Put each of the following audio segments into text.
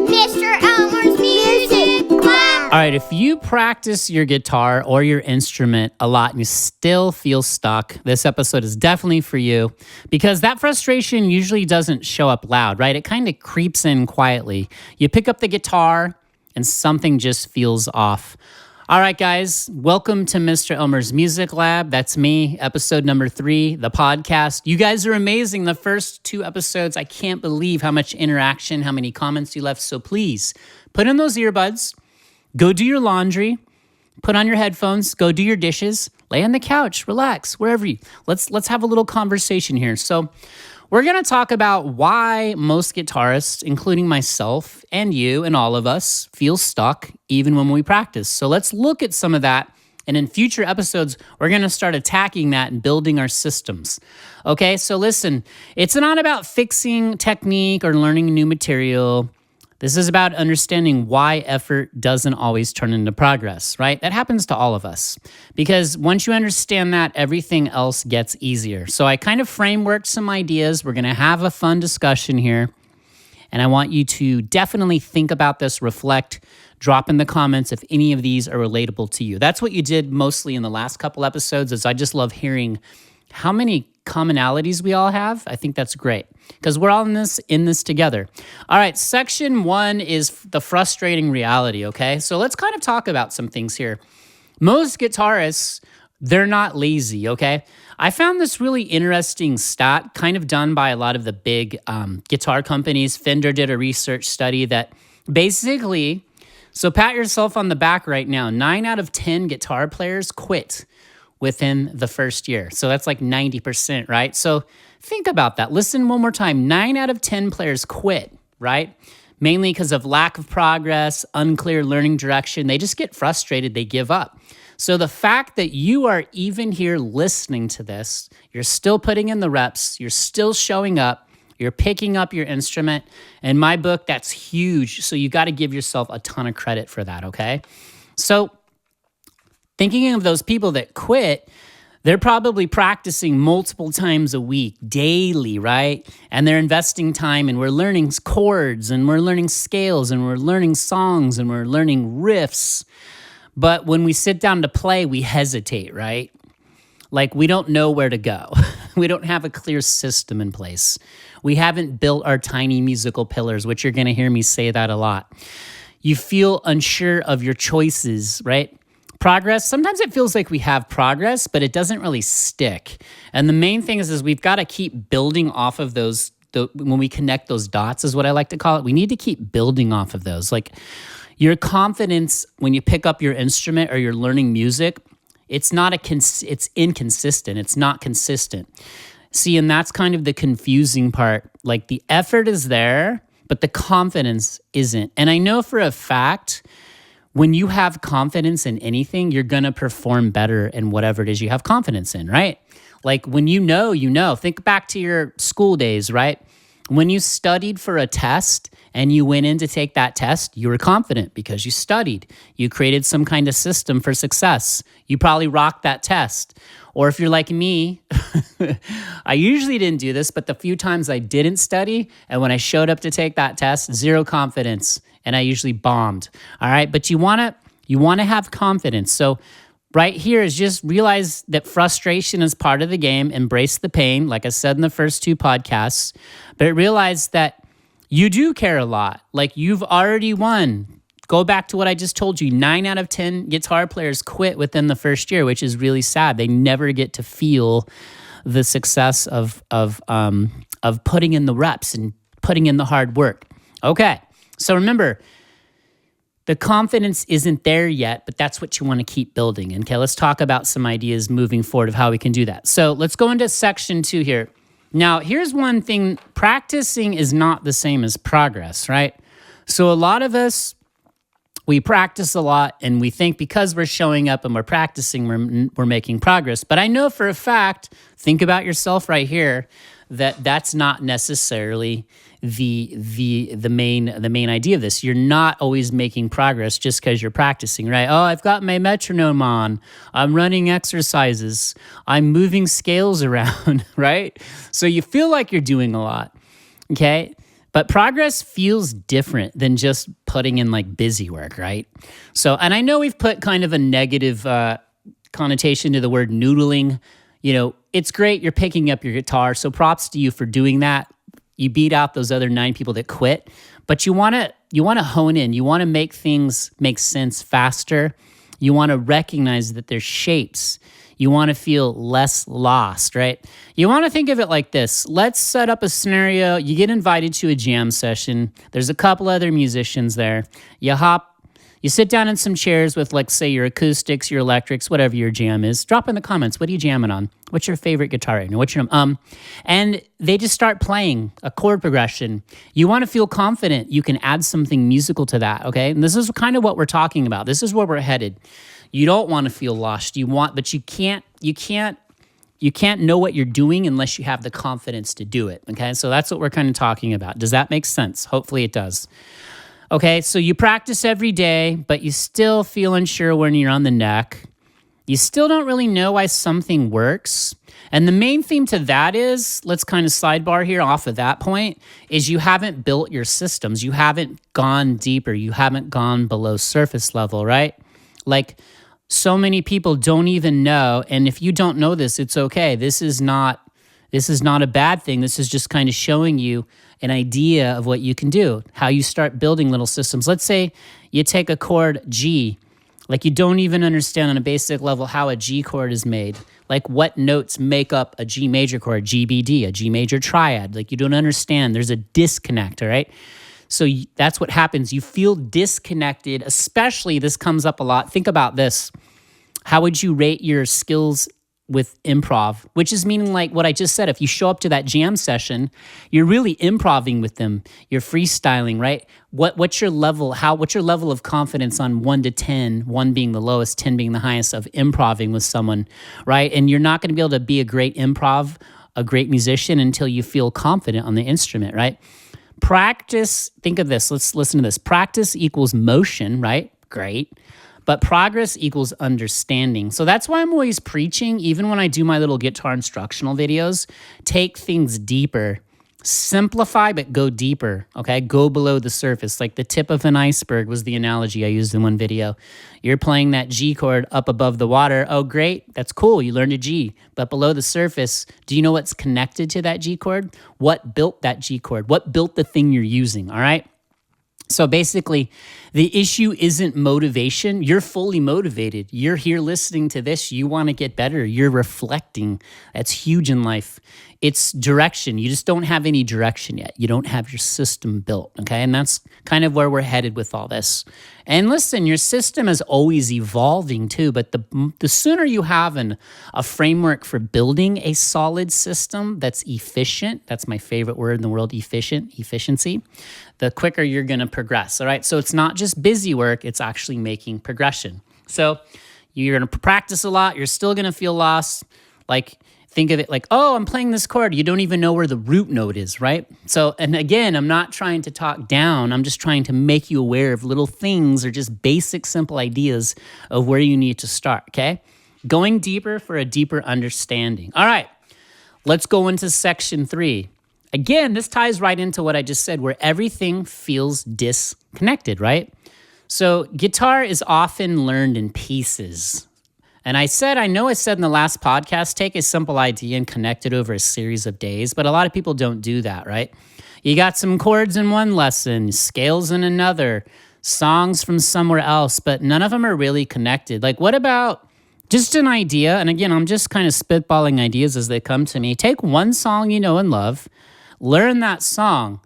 Mr. Elmer's Music Lab. All right, if you practice your guitar or your instrument a lot and you still feel stuck, this episode is definitely for you because that frustration usually doesn't show up loud, right? It kind of creeps in quietly. You pick up the guitar and something just feels off. All right, guys, welcome to Mr. Elmer's Music Lab. That's me, episode number 3, the podcast. You guys are amazing. The first 2 episodes, I can't believe how much interaction, how many comments you left. So please, put in those earbuds, go do your laundry, put on your headphones, go do your dishes, lay on the couch, relax, wherever you. Let's have a little conversation here. So we're going to talk about why most guitarists, including myself and you and all of us, feel stuck even when we practice. So let's look at some of that. And in future episodes, we're going to start attacking that and building our systems. Okay, so listen, it's not about fixing technique or learning new material. This is about understanding why effort doesn't always turn into progress, right? That happens to all of us. Because once you understand that, everything else gets easier. So I kind of frameworked some ideas. We're going to have a fun discussion here. And I want you to definitely think about this, reflect, drop in the comments if any of these are relatable to you. That's what you did mostly in the last couple episodes, is I just love hearing how many commonalities we all have. I think that's great because we're all in this together. All right, section 1 is the frustrating reality, okay? So let's kind of talk about some things here. Most guitarists, they're not lazy, okay? I found this really interesting stat kind of done by a lot of the big guitar companies. Fender did a research study that basically, so pat yourself on the back right now, 9 out of 10 guitar players quit within the first year. So that's like 90%, right? So think about that. Listen one more time. 9 out of 10 players quit, right? Mainly because of lack of progress, unclear learning direction. They just get frustrated. They give up. So the fact that you are even here listening to this, you're still putting in the reps, you're still showing up, you're picking up your instrument. In my book, that's huge. So you got to give yourself a ton of credit for that, okay? So thinking of those people that quit, they're probably practicing multiple times a week, daily, right? And they're investing time, and we're learning chords, and we're learning scales, and we're learning songs, and we're learning riffs. But when we sit down to play, we hesitate, right? Like we don't know where to go. We don't have a clear system in place. We haven't built our tiny musical pillars, which you're going to hear me say that a lot. You feel unsure of your choices, right? Progress, sometimes it feels like we have progress, but it doesn't really stick. And the main thing is we've got to keep building off of those. When we connect those dots is what I like to call it. We need to keep building off of those. Like your confidence when you pick up your instrument or you're learning music, it's inconsistent. It's not consistent. See, and that's kind of the confusing part. Like the effort is there, but the confidence isn't. And I know for a fact, when you have confidence in anything, you're going to perform better in whatever it is you have confidence in, right? Like when you know, you know. Think back to your school days, right? When you studied for a test and you went in to take that test, you were confident because you studied. You created some kind of system for success. You probably rocked that test. Or if you're like me, I usually didn't do this, but the few times I didn't study and when I showed up to take that test, 0 confidence. And I usually bombed, all right? But you wanna have confidence. So right here is just realize that frustration is part of the game. Embrace the pain, like I said in the first 2 podcasts. But realize that you do care a lot. Like you've already won. Go back to what I just told you. 9 out of 10 guitar players quit within the first year, which is really sad. They never get to feel the success of putting in the reps and putting in the hard work. Okay. So remember, the confidence isn't there yet, but that's what you want to keep building. Okay, let's talk about some ideas moving forward of how we can do that. So let's go into section 2 here. Now, here's one thing. Practicing is not the same as progress, right? So a lot of us, we practice a lot and we think because we're showing up and we're practicing, we're making progress. But I know for a fact, think about yourself right here, that's not necessarily the main idea of this. You're not always making progress just because you're practicing, right? Oh, I've got my metronome on. I'm running exercises. I'm moving scales around, right? So you feel like you're doing a lot, okay? But progress feels different than just putting in like busy work, right? So, and I know we've put kind of a negative connotation to the word noodling. You know, it's great you're picking up your guitar, so props to you for doing that. You beat out those other 9 people that quit, but you want to hone in. You want to make things make sense faster. You want to recognize that there's shapes. You want to feel less lost, right? You want to think of it like this. Let's set up a scenario. You get invited to a jam session. There's a couple other musicians there. You sit down in some chairs with, like, say, your acoustics, your electrics, whatever your jam is. Drop in the comments. What are you jamming on? What's your favorite guitar right now? What's your and they just start playing a chord progression. You want to feel confident you can add something musical to that, okay? And this is kind of what we're talking about. This is where we're headed. You don't want to feel lost. But you can't know what you're doing unless you have the confidence to do it, okay? So that's what we're kind of talking about. Does that make sense? Hopefully it does. Okay, so you practice every day, but you still feel unsure when you're on the neck. You still don't really know why something works. And the main theme to that is, let's kind of sidebar here off of that point, is you haven't built your systems. You haven't gone deeper. You haven't gone below surface level, right? Like, so many people don't even know, and if you don't know this, it's okay. This is not a bad thing. This is just kind of showing you an idea of what you can do, how you start building little systems. Let's say you take a chord G, like you don't even understand on a basic level how a G chord is made, like what notes make up a G major chord, GBD, a G major triad. Like you don't understand. There's a disconnect, all right? So that's what happens. You feel disconnected, especially this comes up a lot. Think about this. How would you rate your skills with improv, which is meaning like what I just said. If you show up to that jam session, you're really improving with them. You're freestyling, right? What's your level? What's your level of confidence on 1 to 10, 1 being the lowest, 10 being the highest of improving with someone, right? And you're not going to be able to be a great great musician until you feel confident on the instrument, right? Practice, think of this. Let's listen to this. Practice equals motion, right? Great. But progress equals understanding. So that's why I'm always preaching, even when I do my little guitar instructional videos, take things deeper. Simplify, but go deeper, okay? Go below the surface. Like the tip of an iceberg was the analogy I used in one video. You're playing that G chord up above the water. Oh, great. That's cool. You learned a G. But below the surface, do you know what's connected to that G chord? What built that G chord? What built the thing you're using, all right? So basically, the issue isn't motivation. You're fully motivated. You're here listening to this. You want to get better. You're reflecting. That's huge in life. It's direction. You just don't have any direction yet. You don't have your system built, okay? And that's kind of where we're headed with all this. And listen, your system is always evolving too, but the sooner you have a framework for building a solid system that's efficient, that's my favorite word in the world, efficiency, the quicker you're going to progress, all right? So it's not just busy work, it's actually making progression. So you're going to practice a lot, you're still going to feel lost. Like, think of it like, oh, I'm playing this chord. You don't even know where the root note is, right? So, and again, I'm not trying to talk down. I'm just trying to make you aware of little things or just basic, simple ideas of where you need to start, okay? Going deeper for a deeper understanding. All right, let's go into section 3. Again, this ties right into what I just said, where everything feels disconnected, right? So guitar is often learned in pieces. And I know I said in the last podcast, take a simple idea and connect it over a series of days, but a lot of people don't do that, right? You got some chords in one lesson, scales in another, songs from somewhere else, but none of them are really connected. Like, what about just an idea? And again, I'm just kind of spitballing ideas as they come to me. Take one song you know and love, learn that song,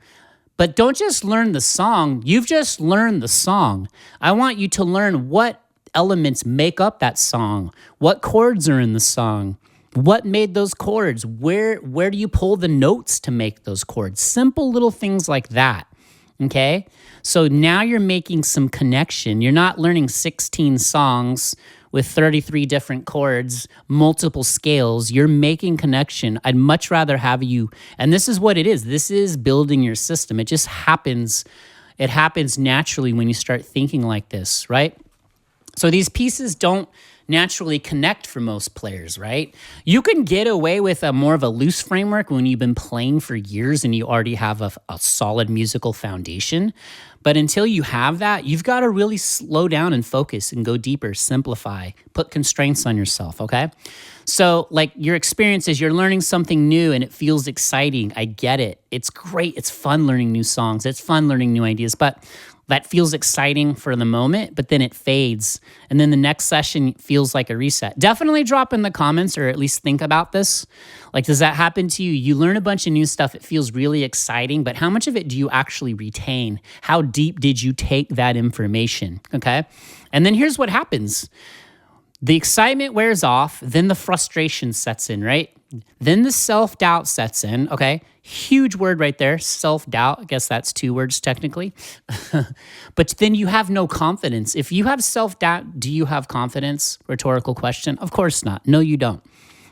but don't just learn the song. You've just learned the song. I want you to learn what elements make up that song, what chords are in the song, what made those chords, where do you pull the notes to make those chords, simple little things like that, okay? So now you're making some connection. You're not learning 16 songs with 33 different chords, multiple scales. You're making connection. I'd much rather have you, and this is what it is. This is building your system. It just happens. It happens naturally when you start thinking like this, right? So these pieces don't naturally connect for most players, right? You can get away with a more of a loose framework when you've been playing for years and you already have a solid musical foundation. But until you have that, you've got to really slow down and focus and go deeper, simplify, put constraints on yourself, okay? So like your experience is you're learning something new and it feels exciting. I get it. It's great. It's fun learning new songs. It's fun learning new ideas, but that feels exciting for the moment, but then it fades. And then the next session feels like a reset. Definitely drop in the comments or at least think about this. Like, does that happen to you? You learn a bunch of new stuff. It feels really exciting, but how much of it do you actually retain? How deep did you take that information? Okay. And then here's what happens. The excitement wears off, then the frustration sets in, right? Then the self-doubt sets in, okay? Huge word right there, self-doubt. I guess that's 2 words technically. But then you have no confidence. If you have self-doubt, do you have confidence? Rhetorical question. Of course not. No, you don't.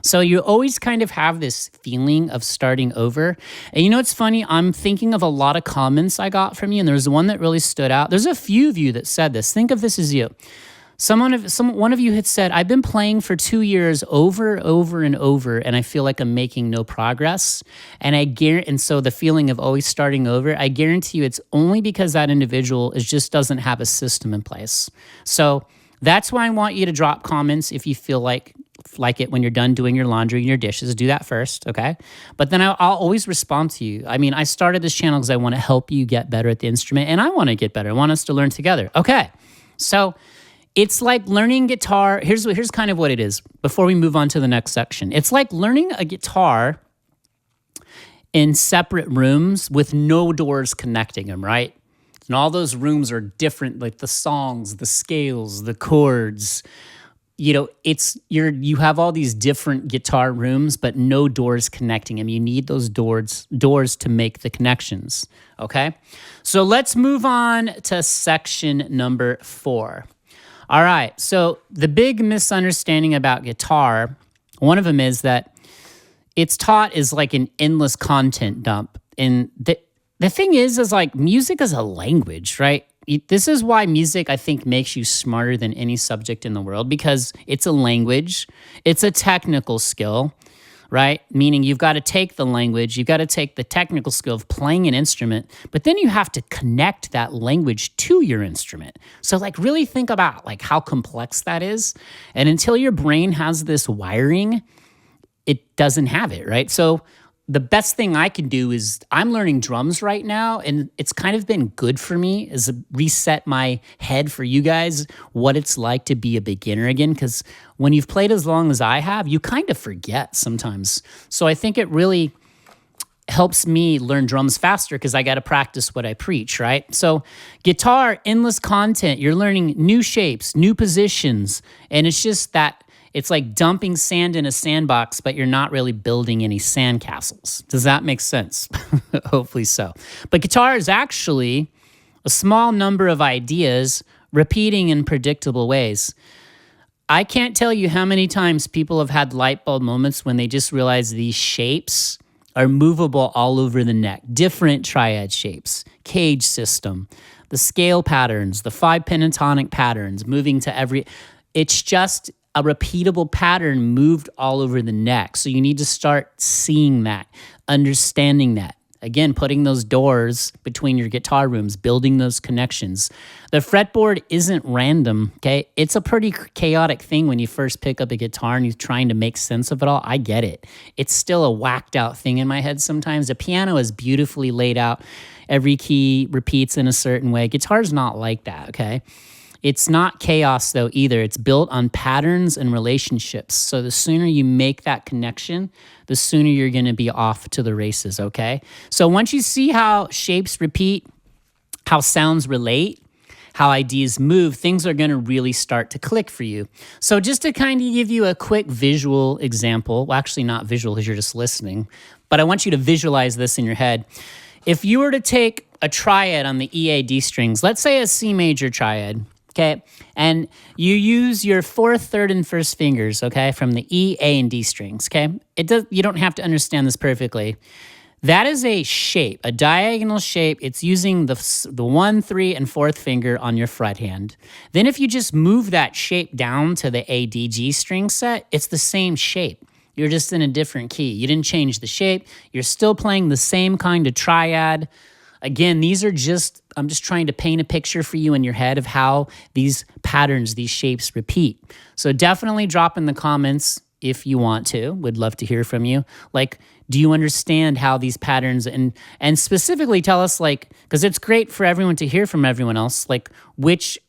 So you always kind of have this feeling of starting over. And you know what's funny? I'm thinking of a lot of comments I got from you, and there's one that really stood out. There's a few of you that said this. Think of this as you. One of you had said, I've been playing for 2 years over and over, and I feel like I'm making no progress. And so the feeling of always starting over, I guarantee you it's only because that individual just doesn't have a system in place. So that's why I want you to drop comments if you feel like it when you're done doing your laundry and your dishes. Do that first, okay? But then I'll always respond to you. I mean, I started this channel because I want to help you get better at the instrument, and I want to get better. I want us to learn together. Okay, so it's like learning guitar. Here's kind of what it is before we move on to the next section. It's like learning a guitar in separate rooms with no doors connecting them, right? And all those rooms are different, like the songs, the scales, the chords. You know, you have all these different guitar rooms, but no doors connecting them. You need those doors to make the connections, okay? So let's move on to section number 4. All right, so the big misunderstanding about guitar, one of them is that it's taught as like an endless content dump. And the thing is like music is a language, right? This is why music, I think, makes you smarter than any subject in the world, because it's a language, it's a technical skill, right? Meaning you've got to take the language, you've got to take the technical skill of playing an instrument, but then you have to connect that language to your instrument. So like really think about like how complex that is. And until your brain has this wiring, it doesn't have it, right? So the best thing I can do is I'm learning drums right now, and it's kind of been good for me as a reset my head for you guys what it's like to be a beginner again, because when you've played as long as I have, you kind of forget sometimes. So I think it really helps me learn drums faster because I got to practice what I preach, right? So guitar, endless content, you're learning new shapes, new positions, and it's just that it's like dumping sand in a sandbox, but you're not really building any sandcastles. Does that make sense? Hopefully so. But guitar is actually a small number of ideas repeating in predictable ways. I can't tell you how many times people have had light bulb moments when they just realize these shapes are movable all over the neck. Different triad shapes, cage system, the scale patterns, the 5 pentatonic patterns, moving to every... It's just a repeatable pattern moved all over the neck. So you need to start seeing that, understanding that. Again, putting those doors between your guitar rooms, building those connections. The fretboard isn't random, okay? It's a pretty chaotic thing when you first pick up a guitar and you're trying to make sense of it all. I get it. It's still a whacked out thing in my head sometimes. The piano is beautifully laid out. Every key repeats in a certain way. Guitar's not like that, okay? It's not chaos, though, either. It's built on patterns and relationships. So the sooner you make that connection, the sooner you're going to be off to the races, okay? So once you see how shapes repeat, how sounds relate, how ideas move, things are going to really start to click for you. So just to kind of give you a quick visual example, well, actually not visual because you're just listening, but I want you to visualize this in your head. If you were to take a triad on the E, A, D strings, let's say a C major triad, okay, and you use your 4th, 3rd, and 1st fingers, okay, from the E, A, and D strings, okay? You don't have to understand this perfectly. That is a shape, a diagonal shape. It's using the 1, 3, and 4th finger on your fret hand. Then if you just move that shape down to the A, D, G string set, it's the same shape. You're just in a different key. You didn't change the shape. You're still playing the same kind of triad. Again, I'm just trying to paint a picture for you in your head of how these patterns, these shapes repeat. So definitely drop in the comments if you want to. Would love to hear from you. Like, do you understand how these patterns and specifically tell us, like, because it's great for everyone to hear from everyone else, like which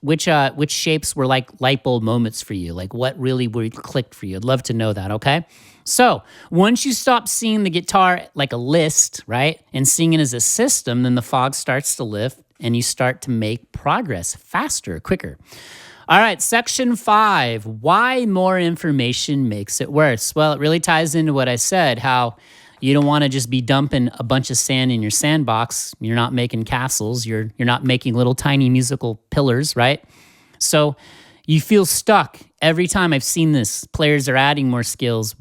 shapes were like light bulb moments for you, like what really clicked for you. I'd love to know that. Okay. So once you stop seeing the guitar like a list, right, and seeing it as a system, then the fog starts to lift and you start to make progress faster, quicker. All right, section 5, why more information makes it worse. Well, it really ties into what I said, how you don't want to just be dumping a bunch of sand in your sandbox. You're not making castles. You're not making little tiny musical pillars, right? So you feel stuck every time. I've seen this. Players are adding more skills.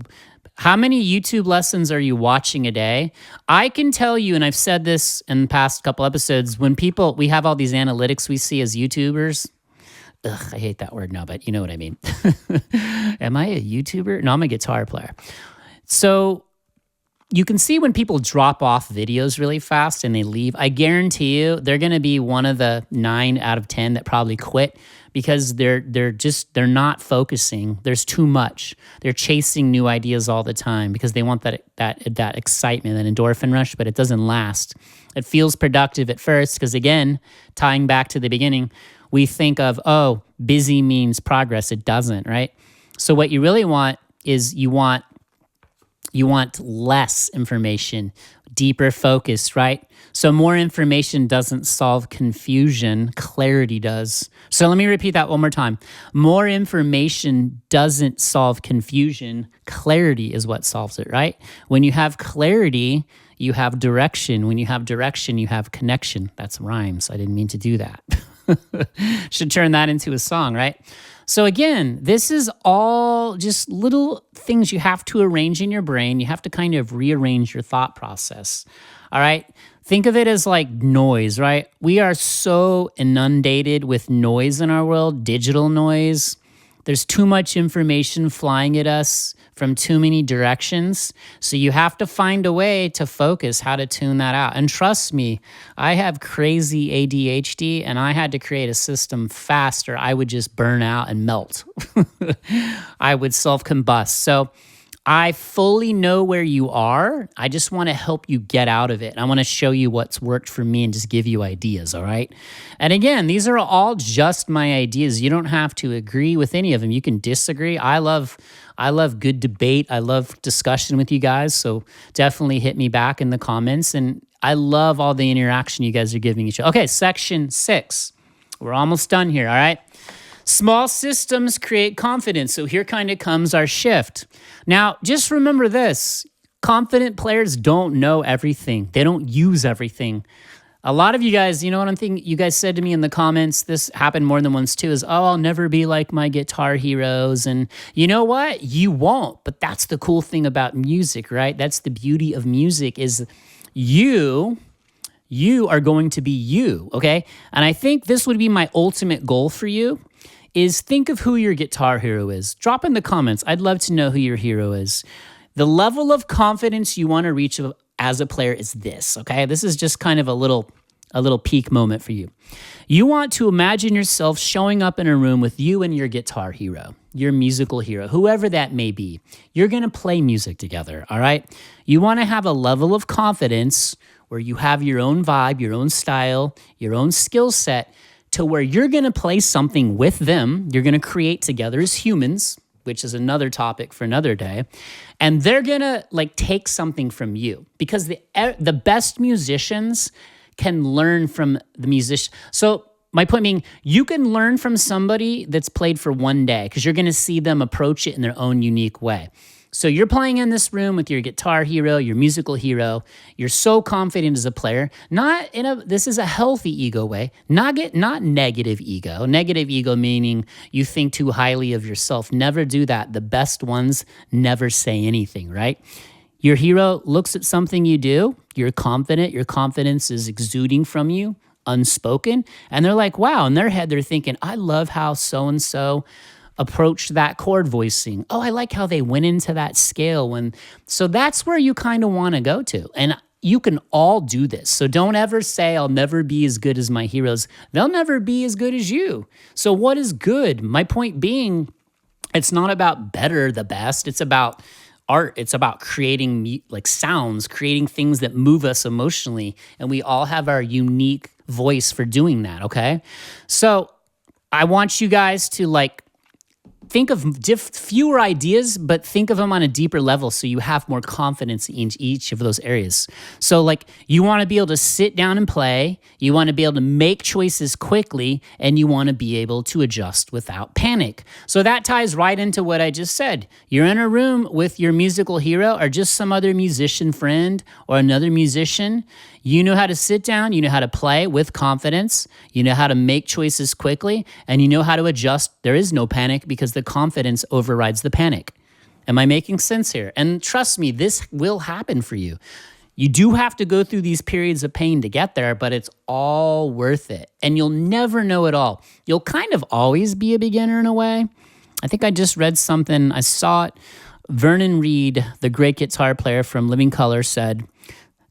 How many YouTube lessons are you watching a day? I can tell you, and I've said this in the past couple episodes, when we have all these analytics we see as YouTubers. Ugh, I hate that word now, but you know what I mean. Am I a YouTuber? No, I'm a guitar player. So you can see when people drop off videos really fast and they leave, I guarantee you they're going to be one of the 9 out of 10 that probably quit because they're not focusing. There's too much. They're chasing new ideas all the time because they want that excitement, that endorphin rush, but it doesn't last. It feels productive at first because, again, tying back to the beginning, we think of, oh, busy means progress. It doesn't, right? So what you really want is you want less information, deeper focus, right? So more information doesn't solve confusion, clarity does. So let me repeat that one more time. More information doesn't solve confusion, clarity is what solves it, right? When you have clarity, you have direction. When you have direction, you have connection. That's rhymes. I didn't mean to do that. Should turn that into a song, right? So again, this is all just little things you have to arrange in your brain. You have to kind of rearrange your thought process. All right? Think of it as like noise, right? We are so inundated with noise in our world, digital noise. There's too much information flying at us from too many directions. So you have to find a way to focus how to tune that out. And trust me, I have crazy ADHD and I had to create a system faster. I would just burn out and melt. I would self-combust. So I fully know where you are. I just want to help you get out of it. I want to show you what's worked for me and just give you ideas, all right? And again, these are all just my ideas. You don't have to agree with any of them. You can disagree. I love good debate. I love discussion with you guys. So definitely hit me back in the comments. And I love all the interaction you guys are giving each other. Okay, section 6. We're almost done here, all right? Small systems create confidence. So here kind of comes our shift. Now, just remember this. Confident players don't know everything. They don't use everything. A lot of you guys, you know what I'm thinking? You guys said to me in the comments, this happened more than once too, is, oh, I'll never be like my guitar heroes. And you know what? You won't. But that's the cool thing about music, right? That's the beauty of music is you are going to be you, okay? And I think this would be my ultimate goal for you. Is think of who your guitar hero is. Drop in the comments. I'd love to know who your hero is. The level of confidence you want to reach as a player is this, okay? This is just kind of a little peak moment for you. You want to imagine yourself showing up in a room with you and your guitar hero, your musical hero, whoever that may be. You're going to play music together, all right? You want to have a level of confidence where you have your own vibe, your own style, your own skill set, to where you're going to play something with them. You're going to create together as humans, which is another topic for another day. And they're going to like take something from you because the best musicians can learn from the musician. So my point being, you can learn from somebody that's played for one day because you're going to see them approach it in their own unique way. So you're playing in this room with your guitar hero, your musical hero. You're so confident as a player, this is a healthy ego way, not negative ego. Negative ego meaning you think too highly of yourself. Never do that. The best ones never say anything, right? Your hero looks at something you do, you're confident, your confidence is exuding from you, unspoken, and they're like, wow, in their head, they're thinking, I love how so-and-so approached that chord voicing. Oh, I like how they went into that scale so that's where you kind of want to go to. And you can all do this. So don't ever say, I'll never be as good as my heroes. They'll never be as good as you. So what is good? My point being, it's not about better, the best. It's about art. It's about creating like sounds, creating things that move us emotionally. And we all have our unique voice for doing that, okay? So I want you guys to like think of fewer ideas, but think of them on a deeper level so you have more confidence in each of those areas. So like you want to be able to sit down and play, you want to be able to make choices quickly, and you want to be able to adjust without panic. So that ties right into what I just said. You're in a room with your musical hero or just some other musician friend or another musician. You know how to sit down, you know how to play with confidence, you know how to make choices quickly, and you know how to adjust. There is no panic because the confidence overrides the panic. Am I making sense here? And trust me, this will happen for you. You do have to go through these periods of pain to get there, but it's all worth it. And you'll never know it all. You'll kind of always be a beginner in a way. I think I just read something, I saw it. Vernon Reid, the great guitar player from Living Colour, said,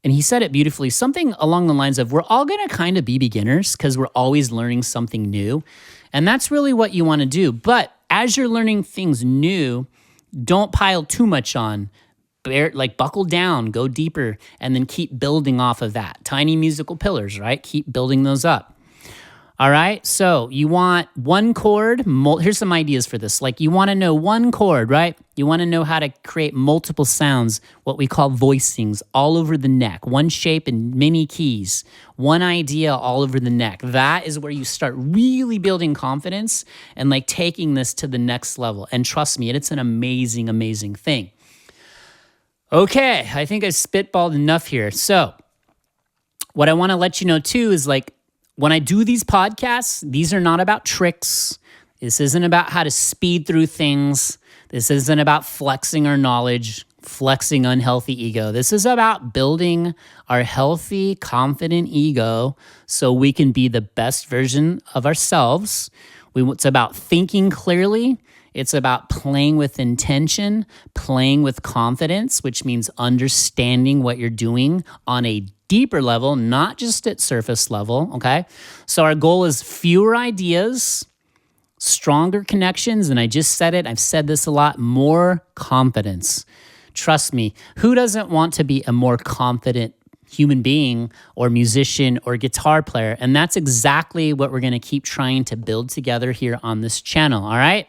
and he said it beautifully, something along the lines of, we're all going to kind of be beginners because we're always learning something new. And that's really what you want to do. But as you're learning things new, don't pile too much on. Buckle down, go deeper, and then keep building off of that. Tiny musical pillars, right? Keep building those up. All right, so you want one chord. Here's some ideas for this. Like you want to know one chord, right? You want to know how to create multiple sounds, what we call voicings, all over the neck. One shape and many keys. One idea all over the neck. That is where you start really building confidence and like taking this to the next level. And trust me, it's an amazing, amazing thing. Okay, I think I spitballed enough here. So what I want to let you know too is like, when I do these podcasts, these are not about tricks. This isn't about how to speed through things. This isn't about flexing our knowledge, flexing unhealthy ego. This is about building our healthy, confident ego so we can be the best version of ourselves. It's about thinking clearly. It's about playing with intention, playing with confidence, which means understanding what you're doing on a deeper level, not just at surface level, okay? So our goal is fewer ideas, stronger connections, and I just said it, I've said this a lot, more confidence. Trust me, who doesn't want to be a more confident human being or musician or guitar player? And that's exactly what we're gonna keep trying to build together here on this channel, all right?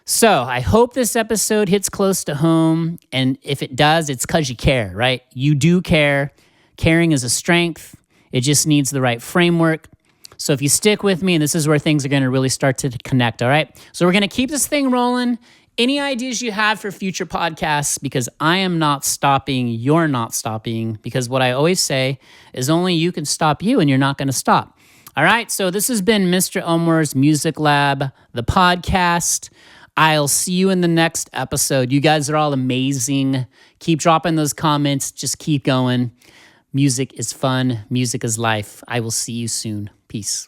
So I hope this episode hits close to home, and if it does, it's because you care, right? You do care. Caring is a strength. It just needs the right framework. So if you stick with me, and this is where things are going to really start to connect, all right? So we're going to keep this thing rolling. Any ideas you have for future podcasts, because I am not stopping, you're not stopping, because what I always say is only you can stop you, and you're not going to stop. All right, so this has been Mr. Elmore's Music Lab, the podcast. I'll see you in the next episode. You guys are all amazing. Keep dropping those comments. Just keep going. Music is fun. Music is life. I will see you soon. Peace.